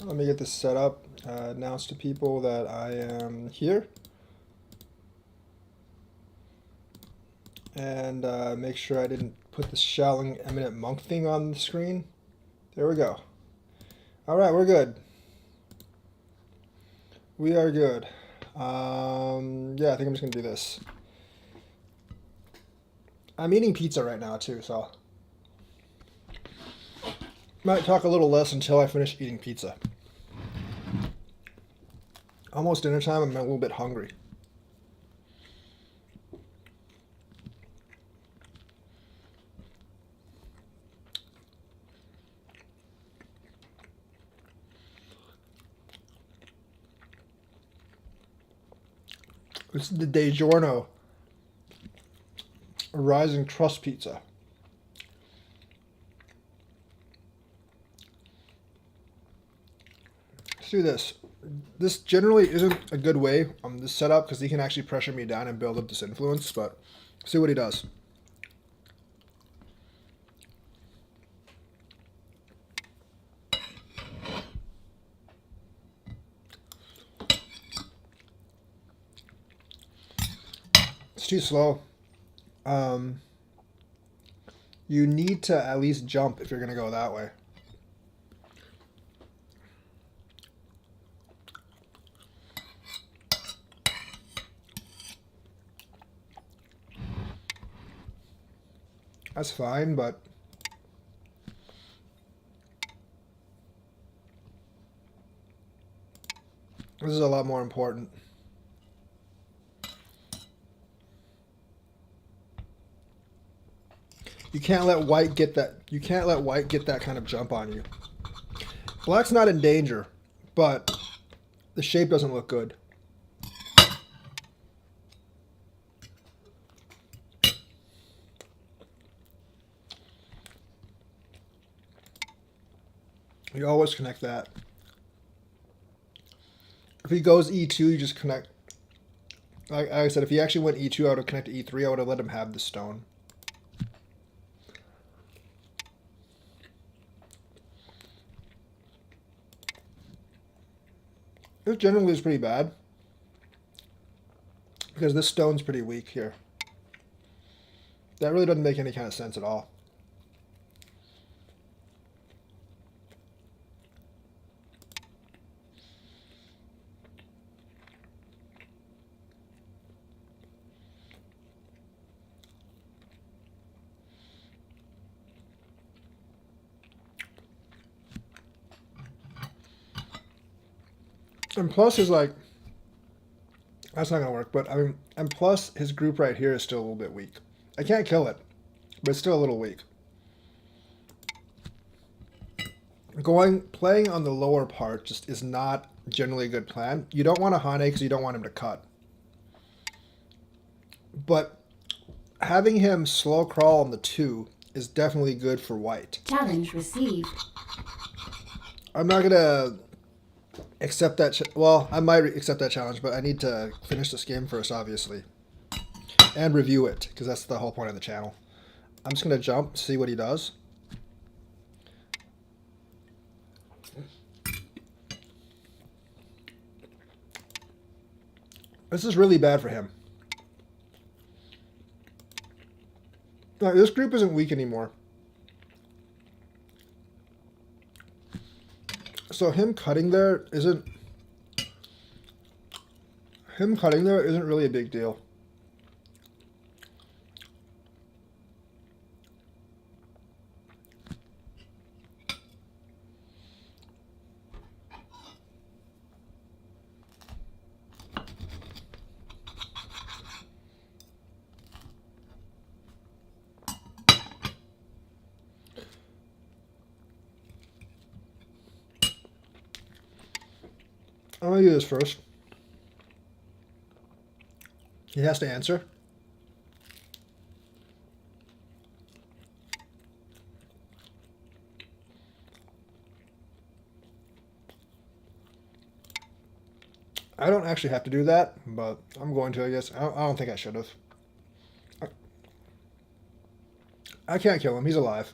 Let me get this set up. Announce to people that I am here. And make sure I didn't put the shouting eminent monk thing on the screen. There we go. Alright, we're good. We are good. Yeah, I think I'm just going to do this. I'm eating pizza right now too, so might talk a little less until I finish eating pizza. Almost dinner time, I'm a little bit hungry. This is the DiGiorno Rising Trust Pizza. Let's do this. This generally isn't a good way on this setup because he can actually pressure me down and build up this influence, but see what he does. It's too slow. You need to at least jump if you're going to go that way. That's fine, but this is a lot more important. You can't let white get that. You can't let white get that kind of jump on you. Black's not in danger, but the shape doesn't look good. You always connect that. If he goes E2, you just connect. Like I said, if he actually went E2, I would have connected E3. I would have let him have the stone. This generally is pretty bad because this stone's pretty weak here. That really doesn't make any kind of sense at all. And plus is like, that's not gonna work, but I mean, and plus his group right here is still a little bit weak. I can't kill it, but it's still a little weak. Playing on the lower part just is not generally a good plan. You don't want to Hane because you don't want him to cut. But having him slow crawl on the 2 is definitely good for white. Challenge received. I'm not gonna accept that. Well, I might accept that challenge, but I need to finish this game first, obviously, and review it because that's the whole point of the channel. I'm just gonna jump, see what he does. This is really bad for him. Like, this group isn't weak anymore. So him cutting there isn't really a big deal. I'm gonna do this first. He has to answer. I don't actually have to do that, but I'm going to, I guess. I don't think I should have. I can't kill him. He's alive.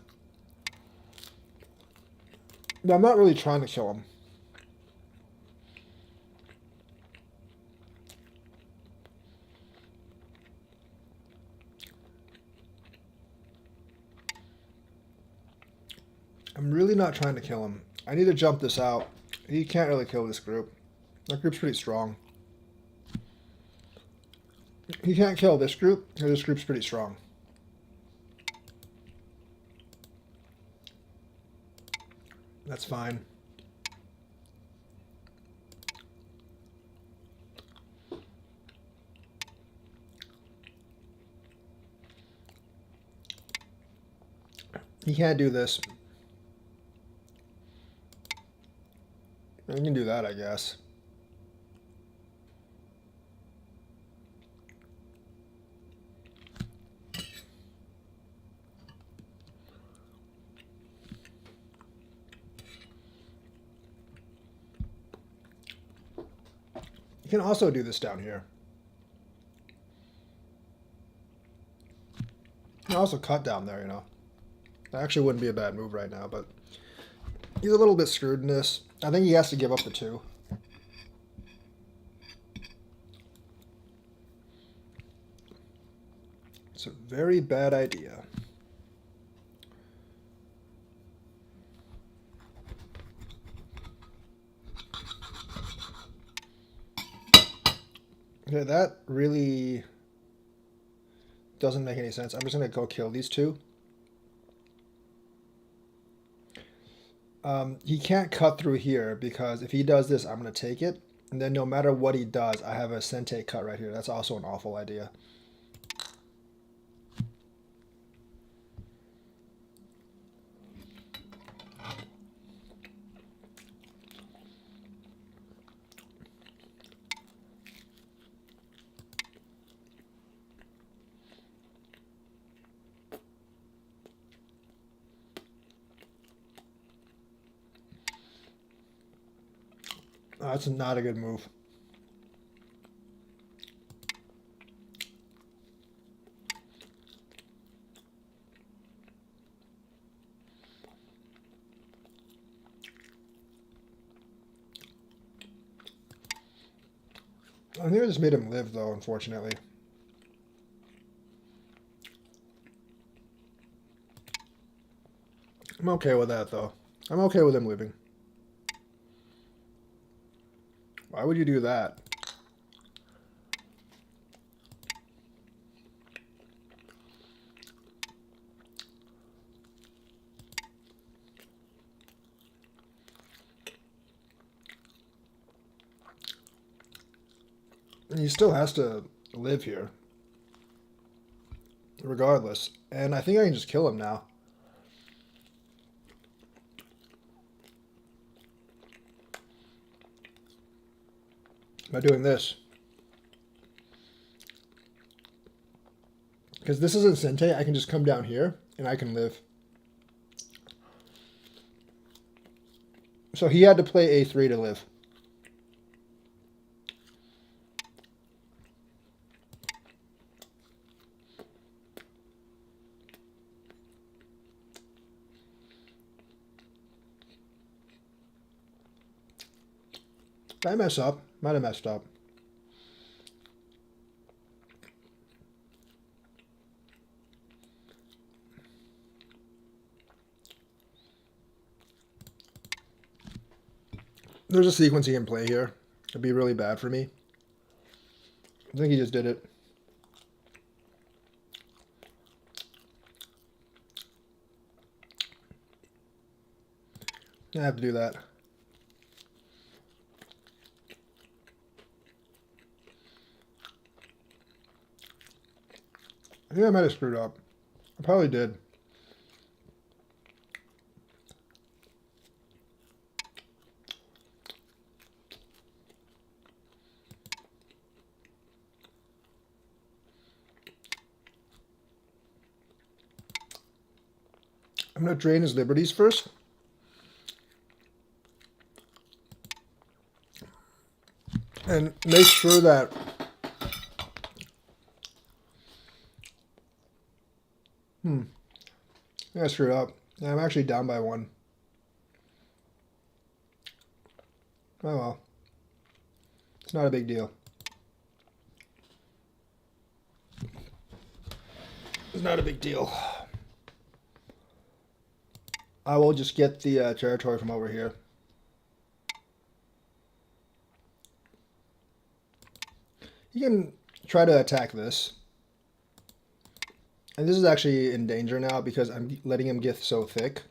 But I'm not really trying to kill him. I'm really not trying to kill him. I need to jump this out. He can't really kill this group. That group's pretty strong. He can't kill this group, or this group's pretty strong. That's fine. He can't do this. I can do that, I guess. You can also do this down here. You can also cut down there, you know. That actually wouldn't be a bad move right now, but he's a little bit screwed in this. I think he has to give up the 2. It's a very bad idea. Okay, that really doesn't make any sense. I'm just going to go kill these 2. He can't cut through here because if he does this, I'm going to take it. And then no matter what he does, I have a Sente cut right here. That's also an awful idea. That's not a good move. I think I just made him live, though, unfortunately. I'm okay with that, though. I'm okay with him living. Why would you do that? And he still has to live here. Regardless. And I think I can just kill him now. By doing this. Because this isn't Sente, I can just come down here and I can live. So he had to play A3 to live. Did I mess up? Might have messed up. There's a sequence he can play here. It'd be really bad for me. I think he just did it. I have to do that. I think I might have screwed up. I probably did. I'm going to drain his liberties first. And make sure that I screwed up. I'm actually down by 1. Oh well. It's not a big deal. It's not a big deal. I will just get the territory from over here. He can try to attack this. And this is actually in danger now because I'm letting him get so thick.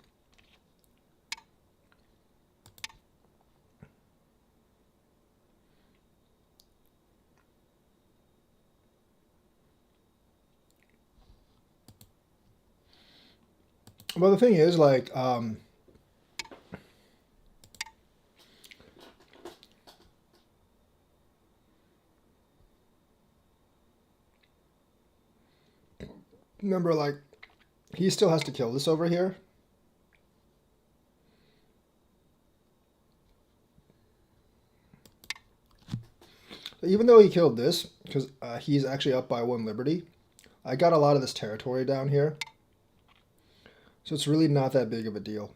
Well, the thing is, like, remember, like, he still has to kill this over here. Even though he killed this, because he's actually up by 1 liberty, I got a lot of this territory down here. So it's really not that big of a deal.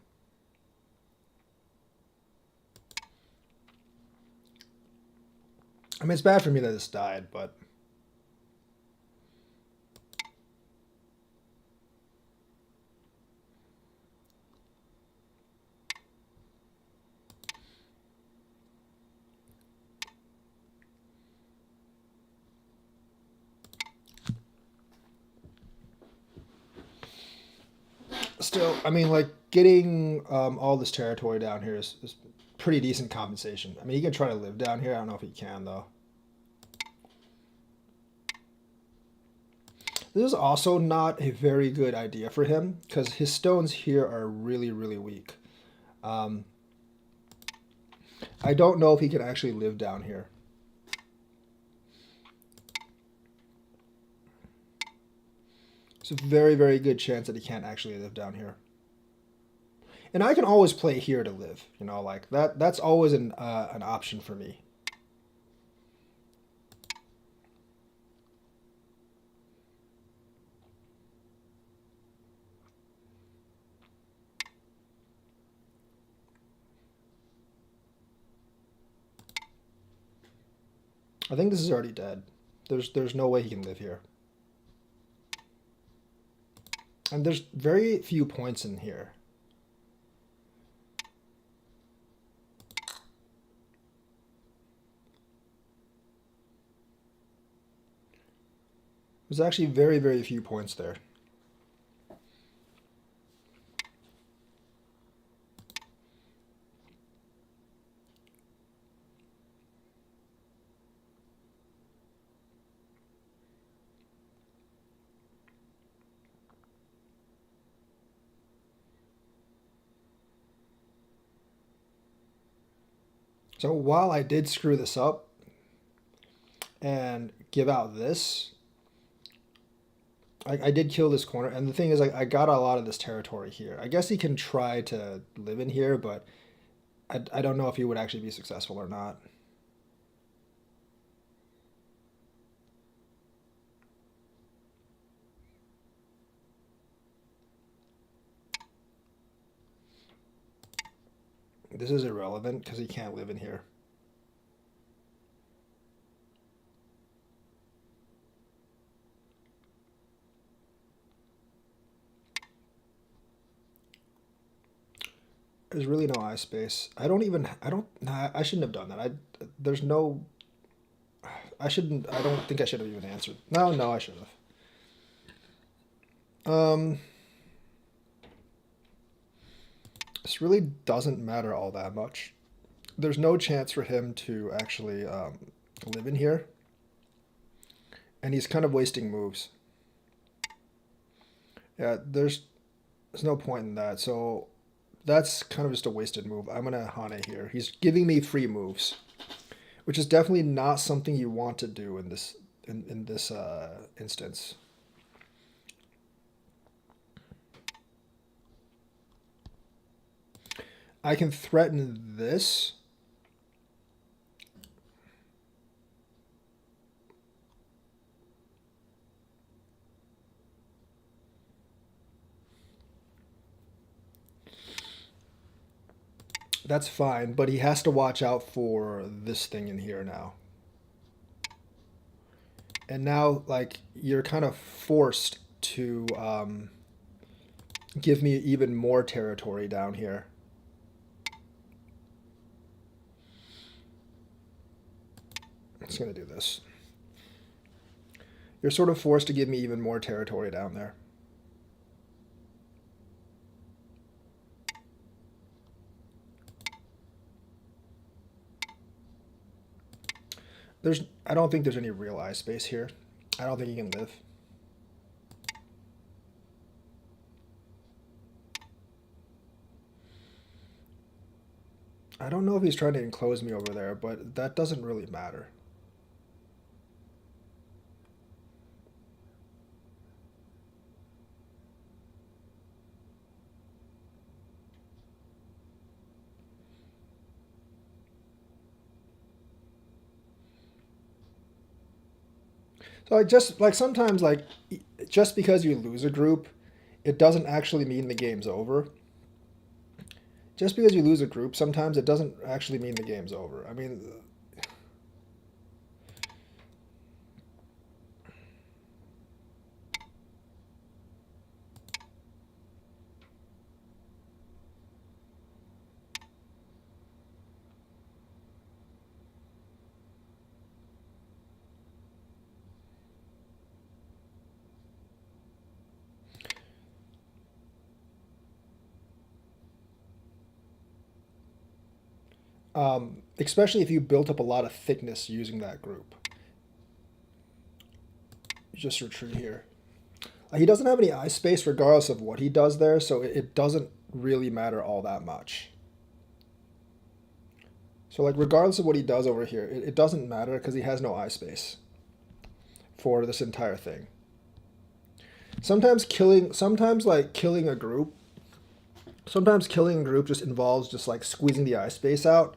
I mean, it's bad for me that this died, but... still, I mean, like, getting all this territory down here is pretty decent compensation. I mean, he can try to live down here. I don't know if he can, though. This is also not a very good idea for him, because his stones here are really, really weak. I don't know if he can actually live down here. It's a very, very good chance that he can't actually live down here. And I can always play here to live, you know, like that's always an option for me. I think this is already dead. There's no way he can live here. And there's very few points in here. There's actually very, very few points there. So while I did screw this up and give out this, I did kill this corner. And the thing is, I got a lot of this territory here. I guess he can try to live in here, but I don't know if he would actually be successful or not. This is irrelevant because he can't live in here. There's really no eye space. I shouldn't have done that. There's no, I don't think I should have even answered. No, I should have. This really doesn't matter all that much. There's no chance for him to actually live in here. And he's kind of wasting moves. Yeah, there's no point in that. So that's kind of just a wasted move. I'm going to Hane here. He's giving me free moves, which is definitely not something you want to do in this instance. I can threaten this. That's fine, but he has to watch out for this thing in here now. And now, like, you're kind of forced to give me even more territory down here. I'm just going to do this. You're sort of forced to give me even more territory down there. I don't think there's any real eye space here. I don't think he can live. I don't know if he's trying to enclose me over there, but that doesn't really matter. So sometimes just because you lose a group, it doesn't actually mean the game's over. Just because you lose a group, sometimes it doesn't actually mean the game's over. I mean, especially if you built up a lot of thickness using that group. You just retreat here. He doesn't have any eye space regardless of what he does there, so it doesn't really matter all that much. So regardless of what he does over here, it doesn't matter because he has no eye space for this entire thing. Sometimes killing a group just involves just squeezing the eye space out.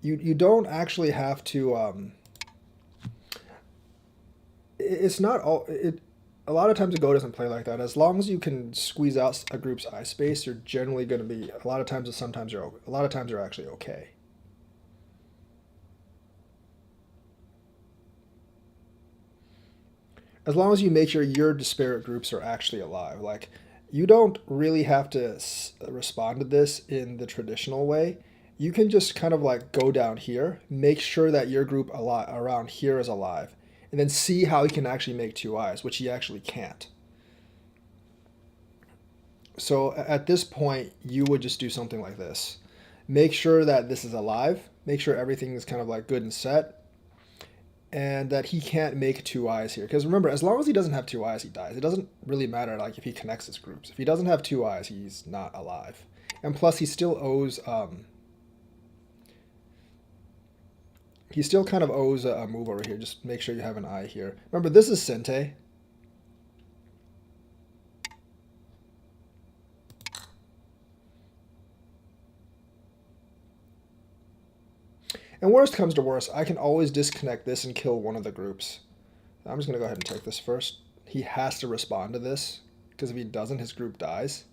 You don't actually have to. It's not all it. A lot of times a Go doesn't play like that. As long as you can squeeze out a group's eye space, you're generally going to be. A lot of times you're actually okay. As long as you make sure your disparate groups are actually alive. You don't really have to respond to this in the traditional way. You can just kind of go down here, make sure that your group around here is alive, and then see how he can actually make two eyes, which he actually can't. So at this point, you would just do something like this. Make sure that this is alive, make sure everything is kind of good and set, and that he can't make two eyes here. Because remember, as long as he doesn't have two eyes, he dies. It doesn't really matter if he connects his groups. If he doesn't have two eyes, he's not alive. And plus, he still owes... he still kind of owes a move over here. Just make sure you have an eye here. Remember, this is Sente. And worst comes to worst, I can always disconnect this and kill one of the groups. I'm just going to go ahead and take this first. He has to respond to this, because if he doesn't, his group dies.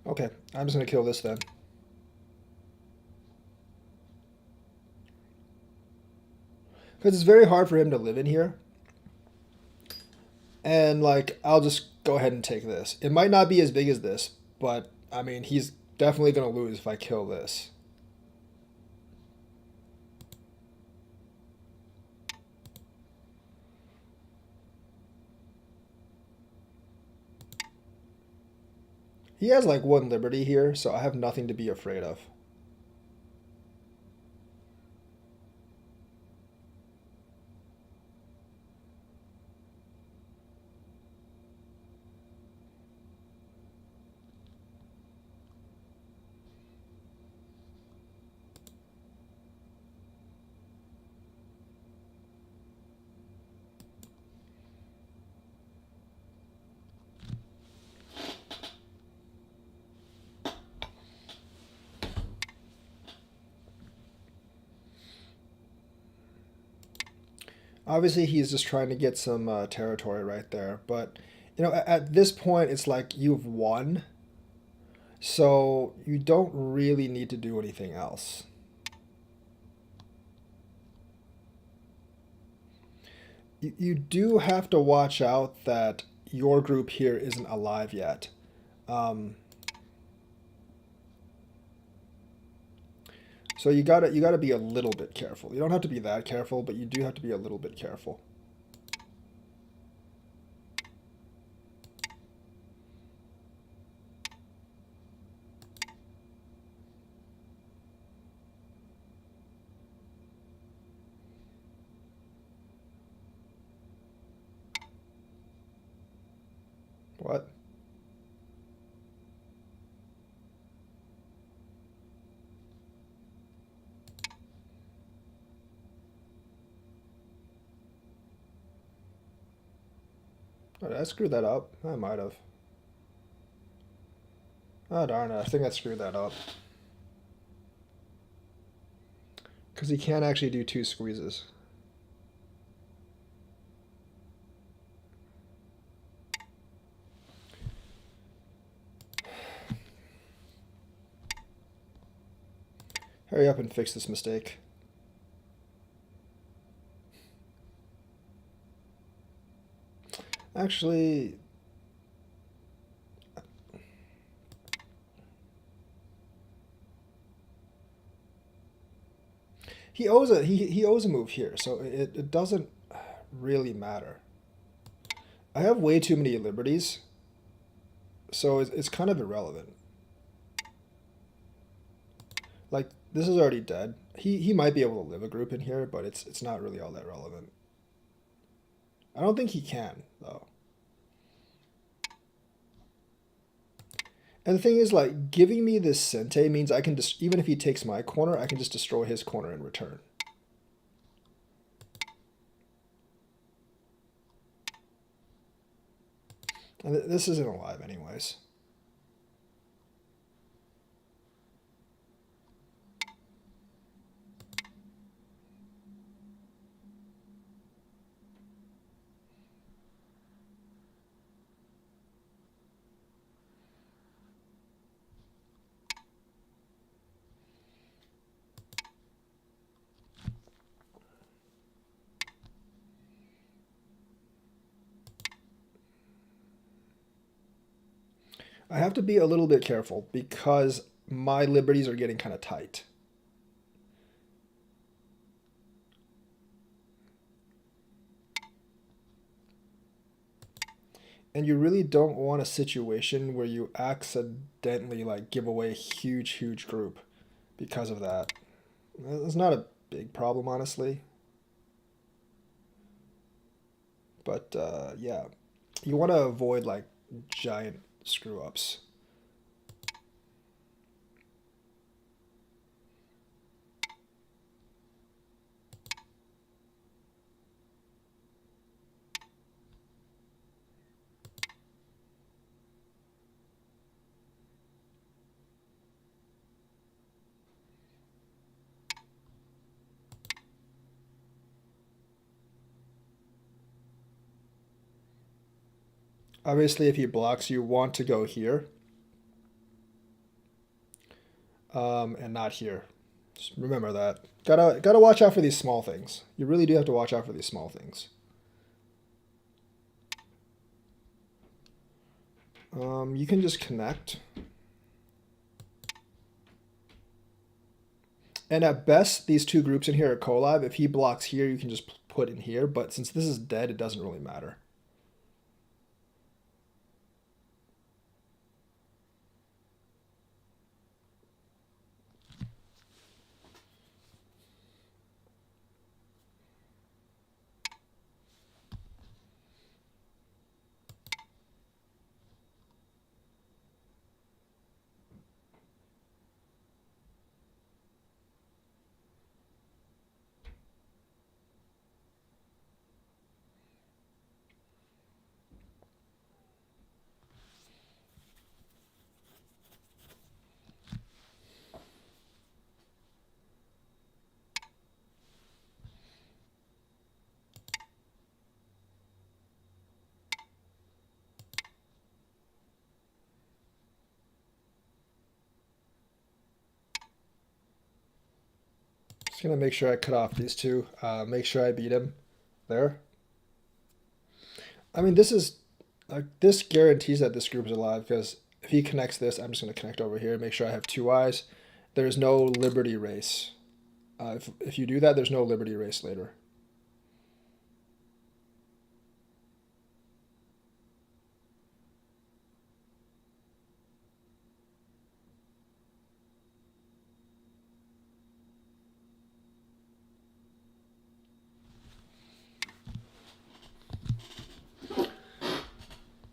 Okay, I'm just going to kill this then. Because it's very hard for him to live in here. And I'll just go ahead and take this. It might not be as big as this, but I mean, he's definitely going to lose if I kill this. He has one liberty here, so I have nothing to be afraid of. Obviously, he's just trying to get some territory right there. But, at this point, it's you've won. So you don't really need to do anything else. You do have to watch out that your group here isn't alive yet. Um, so you gotta be a little bit careful. You don't have to be that careful, but you do have to be a little bit careful. What? Oh, did I screw that up? I might have. Oh darn it! I think I screwed that up. Because he can't actually do two squeezes. Hurry up and fix this mistake. Actually, he owes a move here, so it doesn't really matter. I have way too many liberties, so it's kind of irrelevant. Like this is already dead. He might be able to live a group in here, but it's not really all that relevant. I don't think he can though. And the thing is, like, giving me this Sente means I can just, even if he takes my corner, I can just destroy his corner in return. And this isn't alive anyways. I have to be a little bit careful because my liberties are getting kind of tight. And you really don't want a situation where you accidentally like give away a huge group because of that. It's not a big problem, honestly. But yeah, you want to avoid like giant screw ups. Obviously, if he blocks, you want to go here and not here. Just remember that. Gotta watch out for these small things. You really do have to watch out for these small things. You can just connect. And at best, these two groups in here are collab. If he blocks here, you can just put in here. But since this is dead, it doesn't really matter. Just gonna make sure I cut off these two. Make sure I beat him there. I mean, this is like this guarantees that this group is alive because if he connects this, I'm just gonna connect over here. Make sure I have two eyes. There's no liberty race. If you do that, there's no liberty race later.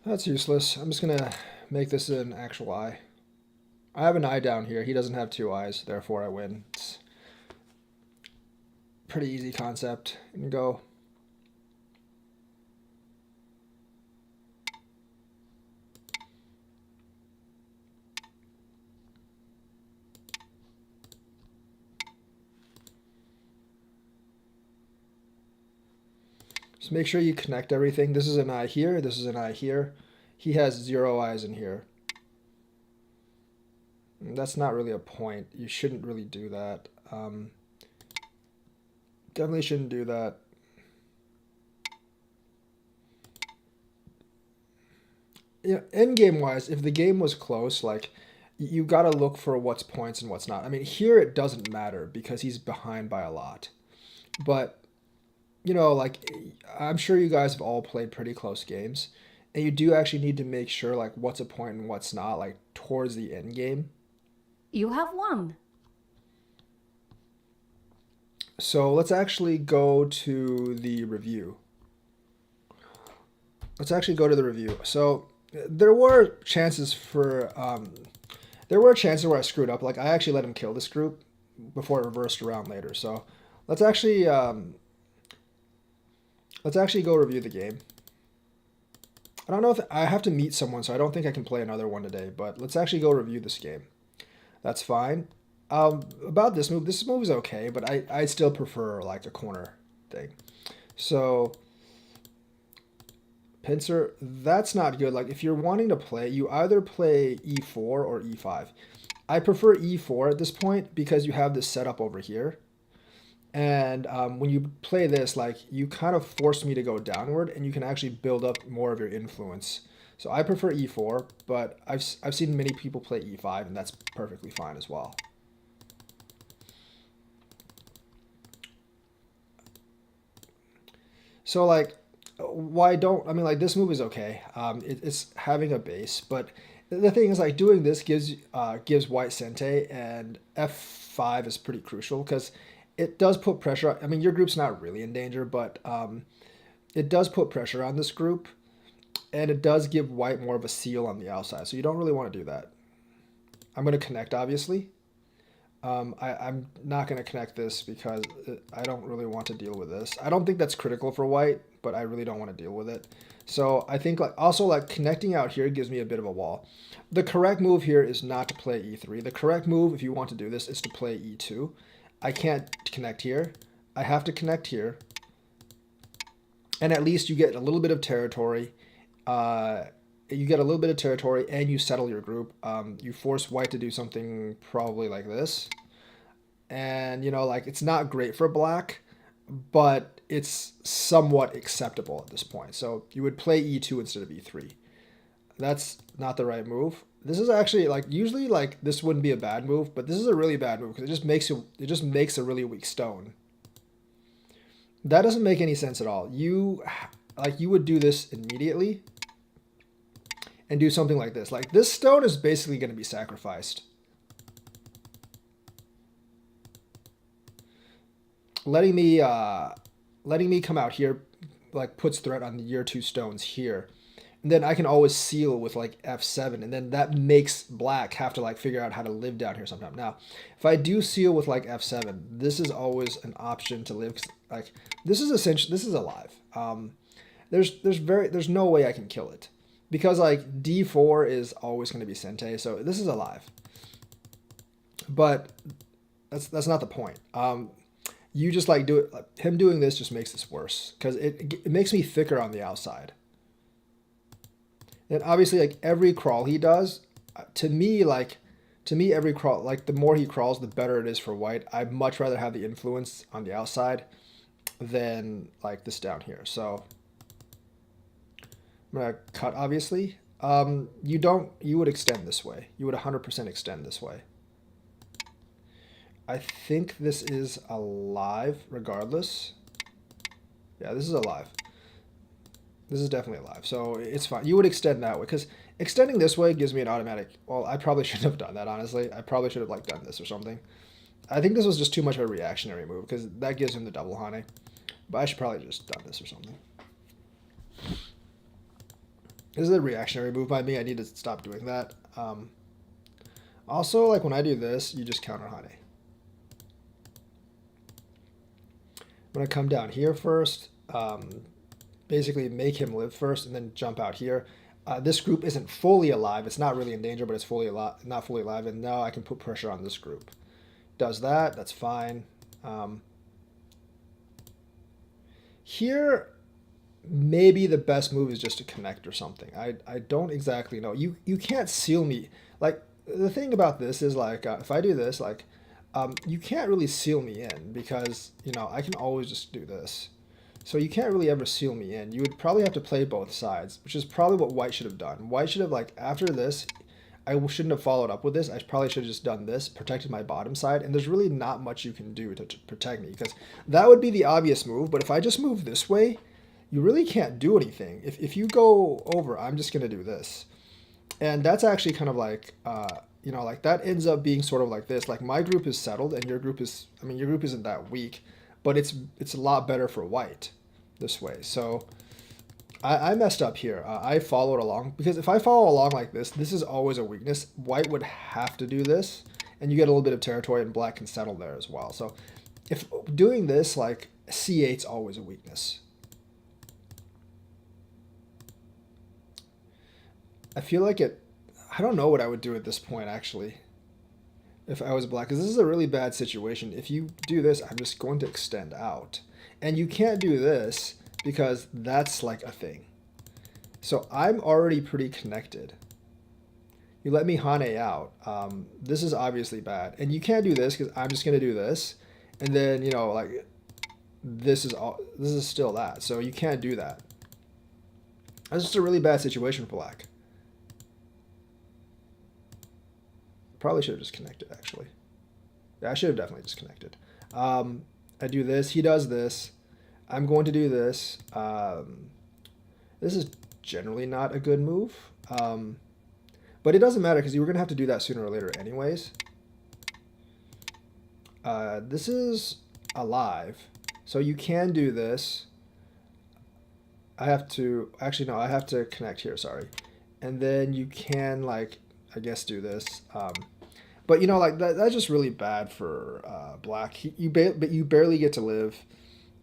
That's useless. I'm just gonna make this an actual eye. I have an eye down here. He doesn't have two eyes, therefore I win. It's pretty easy concept. And go. Just make sure you connect everything. This is an eye here. This is an eye here. He has 0 eyes in here. That's not really a point. You shouldn't really do that. Definitely shouldn't do that. You know, end game wise, if the game was close, like you got to look for what's points and what's not. I mean, here it doesn't matter because he's behind by a lot. But you know, like I'm sure you guys have all played pretty close games, and you do actually need to make sure like what's a point and what's not, like towards the end game. You have won. So let's actually go to the review. Let's actually go to the review. So there were chances for there were chances where I screwed up. Like I actually let him kill this group before it reversed around later. So let's actually go review the game. I don't know if I have to meet someone, so I don't think I can play another one today. But let's actually go review this game. That's fine. About this move is okay, but I still prefer like a corner thing. So pincer, that's not good. Like if you're wanting to play, you either play e4 or e5. I prefer e4 at this point because you have this setup over here. And when you play this, like you kind of force me to go downward, and you can actually build up more of your influence. So I prefer e4, but I've seen many people play e5, and that's perfectly fine as well. So like, why don't I mean like this move is okay. It's having a base, but the thing is like doing this gives white sente, and f5 is pretty crucial because it does put pressure. I mean your group's not really in danger, but it does put pressure on this group, and it does give white more of a seal on the outside. So you don't really want to do that. I'm going to connect obviously. I'm not going to connect this because I don't really want to deal with this. I don't think that's critical for white, but I really don't want to deal with it. So I think like also like connecting out here gives me a bit of a wall. The correct move here is not to play e3. The correct move if you want to do this is to play e2. I can't connect here. I have to connect here. And at least you get a little bit of territory. You get a little bit of territory and you settle your group. You force white to do something probably like this. And, you know, like it's not great for black, but it's somewhat acceptable at this point. So you would play e2 instead of e3. That's not the right move. This is actually like usually like this wouldn't be a bad move, but this is a really bad move because it just makes a really weak stone. That doesn't make any sense at all. You would do this immediately and do something like this. Like this stone is basically going to be sacrificed. Letting me come out here like puts threat on your two stones here. And then I can always seal with like f7, and then that makes black have to like figure out how to live down here sometime. Now, if I do seal with like f7, this is always an option to live. Like this is essentially this is alive. There's no way I can kill it because like d4 is always going to be sente, so this is alive. But that's not the point. You just like do it. Like, him doing this just makes this worse because it makes me thicker on the outside. And obviously, like every crawl he does, to me, like To me, every crawl, like the more he crawls, the better it is for white. I'd much rather have the influence on the outside than like this down here. So I'm gonna cut, obviously. You would extend this way. You would 100% extend this way. I think this is alive regardless. Yeah, this is alive. This is definitely alive, so it's fine. You would extend that way, because extending this way gives me an automatic... Well, I probably shouldn't have done that, honestly. I probably should have like done this or something. I think this was just too much of a reactionary move, because that gives him the double Hane. But I should probably just done this or something. This is a reactionary move by me. I need to stop doing that. Also, like when I do this, you just counter Hane. I'm going to come down here first. Basically make him live first and then jump out here. This group isn't fully alive. It's not really in danger, but it's fully not fully alive. And now I can put pressure on this group. Does that. That's fine. Here, maybe the best move is just to connect or something. I don't exactly know. You can't seal me. Like, the thing about this is, like, if I do this, like, you can't really seal me in because, you know, I can always just do this. So you can't really ever seal me in. You would probably have to play both sides, which is probably what white should have done. White should have, like, after this, I shouldn't have followed up with this. I probably should have just done this, protected my bottom side, and there's really not much you can do to protect me, because that would be the obvious move, but if I just move this way, you really can't do anything. If you go over, I'm just going to do this. And that's actually kind of like, you know, like that ends up being sort of like this. Like my group is settled and your group is, I mean, your group isn't that weak, but it's a lot better for white this way. So I messed up here. I followed along, because if I follow along like this is always a weakness. White would have to do this, and you get a little bit of territory, and black can settle there as well. So if doing this, like C8's always a weakness. I feel like I don't know what I would do at this point, actually, if I was black, because this is a really bad situation. If you do this, I'm just going to extend out. And you can't do this, because that's like a thing. So I'm already pretty connected. You let me Hane out. This is obviously bad. And you can't do this, because I'm just going to do this. And then, you know, like, this is still that. So you can't do that. That's just a really bad situation for black. Probably should have just connected, actually. Yeah, I should have definitely just connected. I do this. He does this. I'm going to do this. This is generally not a good move. But it doesn't matter, because you were going to have to do that sooner or later anyways. This is alive. So you can do this. I have to... Actually, no, I have to connect here, sorry. And then you can, like, I guess do this. But, you know, like, that's just really bad for black. But you barely get to live.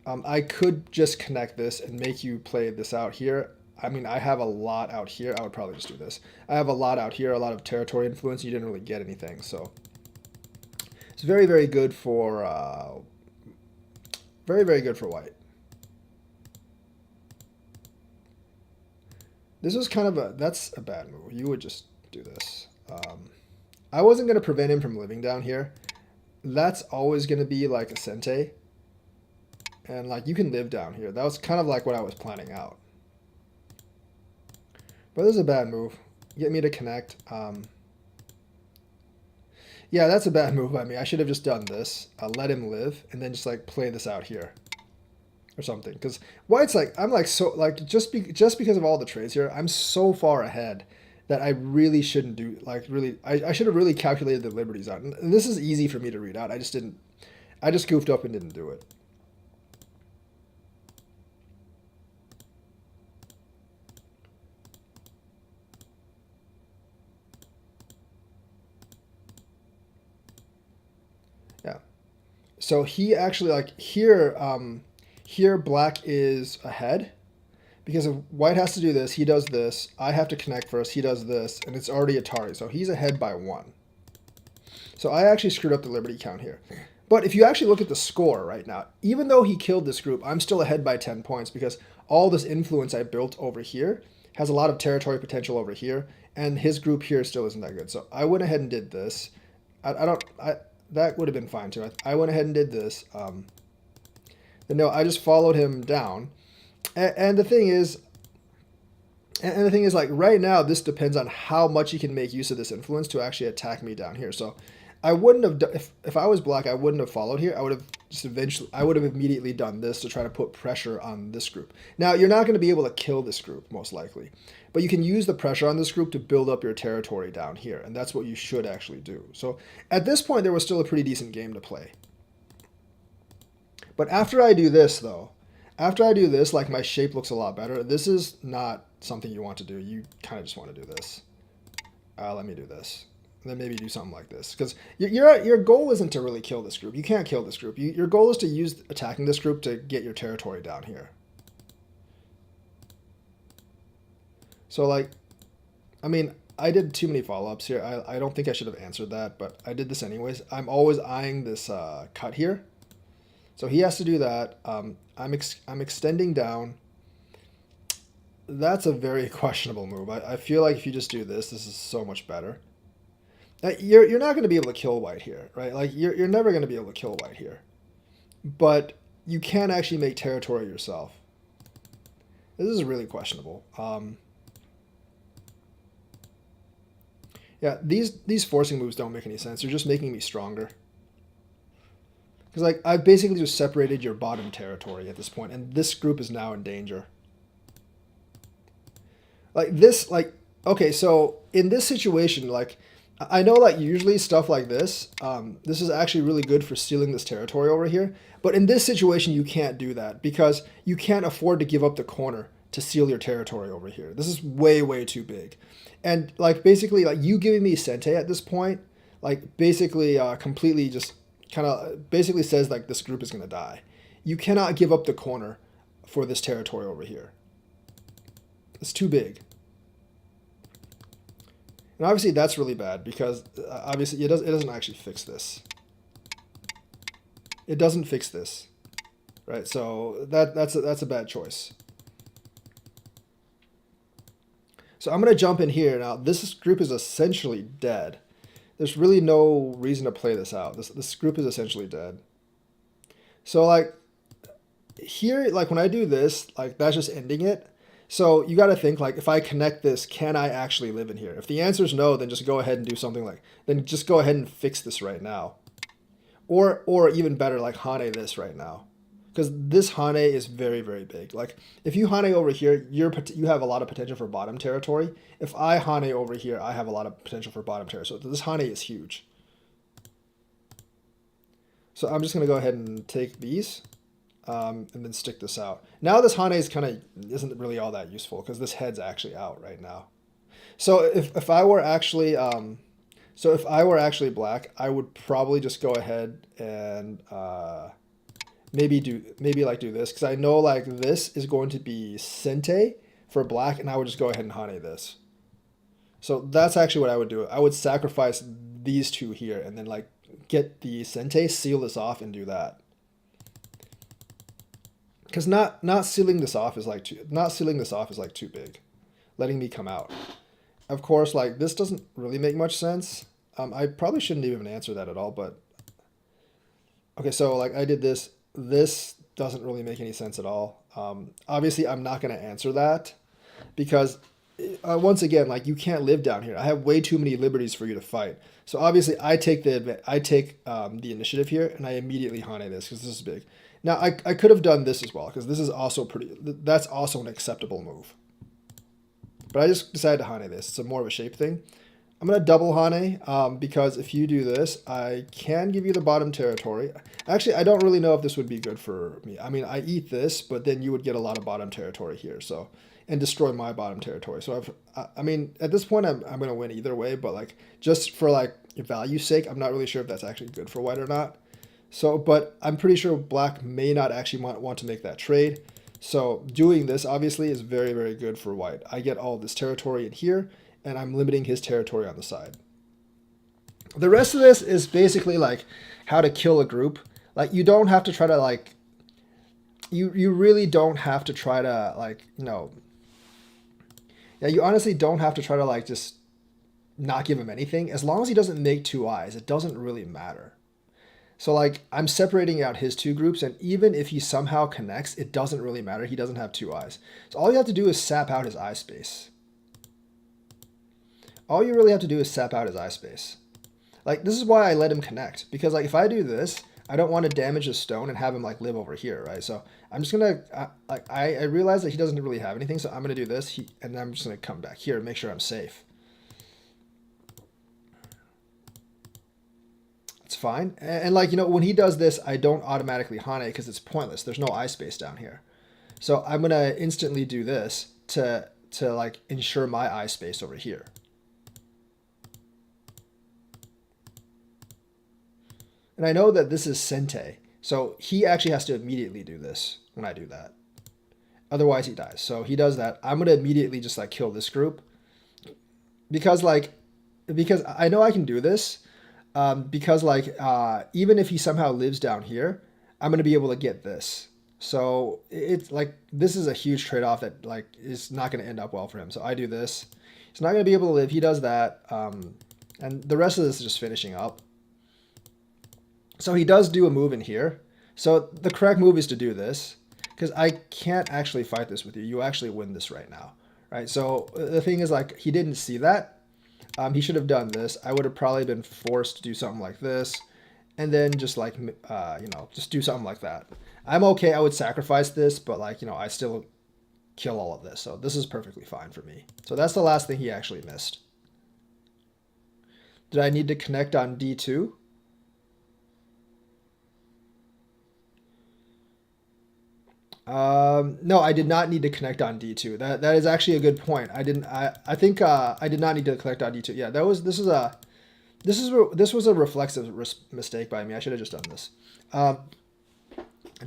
I could just connect this and make you play this out here. I mean, I have a lot out here. I would probably just do this. I have a lot out here, a lot of territory influence. You didn't really get anything, so it's very, very good for very, very good for white. This is kind of that's a bad move. You would just do this. I wasn't going to prevent him from living down here. That's always going to be like a Sente. And like you can live down here. That was kind of like what I was planning out. But this is a bad move. Get me to connect. Yeah, that's a bad move by me. I should have just done this. Let him live, and then just like play this out here. Or something. Because white's like, I'm like so, like just because of all the trades here, I'm so far ahead that I really shouldn't do, like really, I should have really calculated the liberties out. And this is easy for me to read out. I just didn't, I just goofed up and didn't do it. Yeah. So he actually, like here, here black is ahead. Because if white has to do this, he does this. I have to connect first. He does this, and it's already Atari. So he's ahead by 1. So I actually screwed up the liberty count here. But if you actually look at the score right now, even though he killed this group, I'm still ahead by 10 points because all this influence I built over here has a lot of territory potential over here, and his group here still isn't that good. So I went ahead and did this. That would have been fine too. I went ahead and did this. But no, I just followed him down. And the thing is, like right now, this depends on how much he can make use of this influence to actually attack me down here. So I wouldn't have, if I was black, I wouldn't have followed here. I would have just I would have immediately done this to try to put pressure on this group. Now, you're not going to be able to kill this group, most likely. But you can use the pressure on this group to build up your territory down here. And that's what you should actually do. So at this point, there was still a pretty decent game to play. But after I do this, though, after I do this, like my shape looks a lot better. This is not something you want to do. You kind of just want to do this. Let me do this. And then maybe do something like this. Because your goal isn't to really kill this group. You can't kill this group. Your goal is to use attacking this group to get your territory down here. So, like, I mean, I did too many follow-ups here. I don't think I should have answered that, but I did this anyways. I'm always eyeing this cut here. So he has to do that. I'm extending down. That's a very questionable move. I feel like if you just do this, this is so much better. You're not going to be able to kill white here, right? Like you're never going to be able to kill white here. But you can actually make territory yourself. This is really questionable. Yeah, these forcing moves don't make any sense. They're just making me stronger. Because like I've basically just separated your bottom territory at this point, and this group is now in danger. Like this, like, okay, so in this situation, like, I know like usually stuff like this, this is actually really good for stealing this territory over here. But in this situation, you can't do that because you can't afford to give up the corner to seal your territory over here. This is way, way too big. And like basically like you giving me Sente at this point, like basically completely just kind of basically says like this group is going to die. You cannot give up the corner for this territory over here. It's too big. And obviously that's really bad because obviously it doesn't actually fix this. It doesn't fix this, right? So that's a bad choice. So I'm going to jump in here. Now, this group is essentially dead. There's really no reason to play this out. This group is essentially dead. So, like, here, like, when I do this, like, that's just ending it. So you got to think, like, if I connect this, can I actually live in here? If the answer is no, then just go ahead and do something like, then just go ahead and fix this right now. Or even better, like, Hane this right now. Because this Hane is very, very big. Like, if you Hane over here, you have a lot of potential for bottom territory. If I Hane over here, I have a lot of potential for bottom territory. So this Hane is huge. So I'm just going to go ahead and take these and then stick this out. Now this Hane is isn't really all that useful because this head's actually out right now. So if I were actually black, I would probably just go ahead and maybe do this because I know like this is going to be Sente for black, and I would just go ahead and Hane this. So that's actually what I would do. I would sacrifice these two here and then like get the Sente, seal this off, and do that. Because not sealing this off is like too big. Letting me come out. Of course, like this doesn't really make much sense. I probably shouldn't even answer that at all, but okay, so like I did this. This doesn't really make any sense at all. Obviously, I'm not going to answer that because once again, like you can't live down here. I have way too many liberties for you to fight. So obviously, I take the initiative here, and I immediately Hane this because this is big. Now I could have done this as well because this is also that's also an acceptable move. But I just decided to Hane this. It's more of a shape thing. I'm going to double Hane because if you do this, I can give you the bottom territory. Actually, I don't really know if this would be good for me. I mean, I eat this, but then you would get a lot of bottom territory here, so and destroy my bottom territory. So I mean, at this point, I'm going to win either way, but like just for like value's sake, I'm not really sure if that's actually good for white or not. So, but I'm pretty sure black may not actually want to make that trade. So doing this obviously is very, very good for white. I get all this territory in here, and I'm limiting his territory on the side. The rest of this is basically like how to kill a group. Like you don't have to try to like, you really don't have to try to like, Yeah, you honestly don't have to try to like just not give him anything. As long as he doesn't make two eyes, it doesn't really matter. So like I'm separating out his two groups, and even if he somehow connects, it doesn't really matter. He doesn't have two eyes. So all you have to do is sap out his eye space. All you really have to do is sap out his eye space. Like this is why I let him connect, because like if I do this, I don't want to damage the stone and have him like live over here, right? So I'm just gonna I realize that he doesn't really have anything, so I'm gonna do this, and then I'm just gonna come back here and make sure I'm safe. It's fine. And like, you know, when he does this, I don't automatically Hane because it's pointless. There's no eye space down here. So I'm going to instantly do this to like ensure my eye space over here. And I know that this is Sente. So he actually has to immediately do this when I do that. Otherwise he dies. So he does that. I'm going to immediately just like kill this group. Because I know I can do this. Because like even if he somehow lives down here, I'm gonna be able to get this. So it's like this is a huge trade-off that like is not gonna end up well for him. So I do this. He's not gonna be able to live. He does that, and the rest of this is just finishing up. So he does do a move in here. So the correct move is to do this because I can't actually fight this with you. You actually win this right now, right? So the thing is like he didn't see that. He should have done this. I would have probably been forced to do something like this. And then just like, you know, just do something like that. I'm okay. I would sacrifice this, but like, you know, I still kill all of this. So this is perfectly fine for me. So that's the last thing he actually missed. Did I need to connect on D2? No, I did not need to connect on D2. That is actually a good point. I think I did not need to connect on D2. Yeah, this was a reflexive mistake by me. I should have just done this. I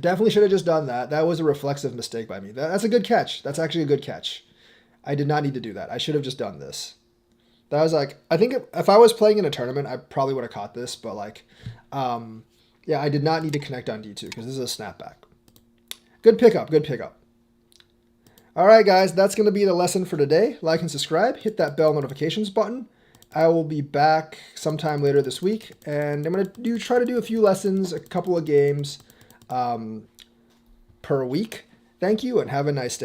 definitely should have just done that. That was a reflexive mistake by me. That's a good catch. That's actually a good catch. I did not need to do that. I should have just done this. That was like, I think if I was playing in a tournament, I probably would have caught this, but like, yeah, I did not need to connect on D2 because this is a snapback. Good pickup, good pickup. All right, guys, that's going to be the lesson for today. Like and subscribe, hit that bell notifications button. I will be back sometime later this week, and I'm going to try to do a few lessons, a couple of games per week. Thank you, and have a nice day.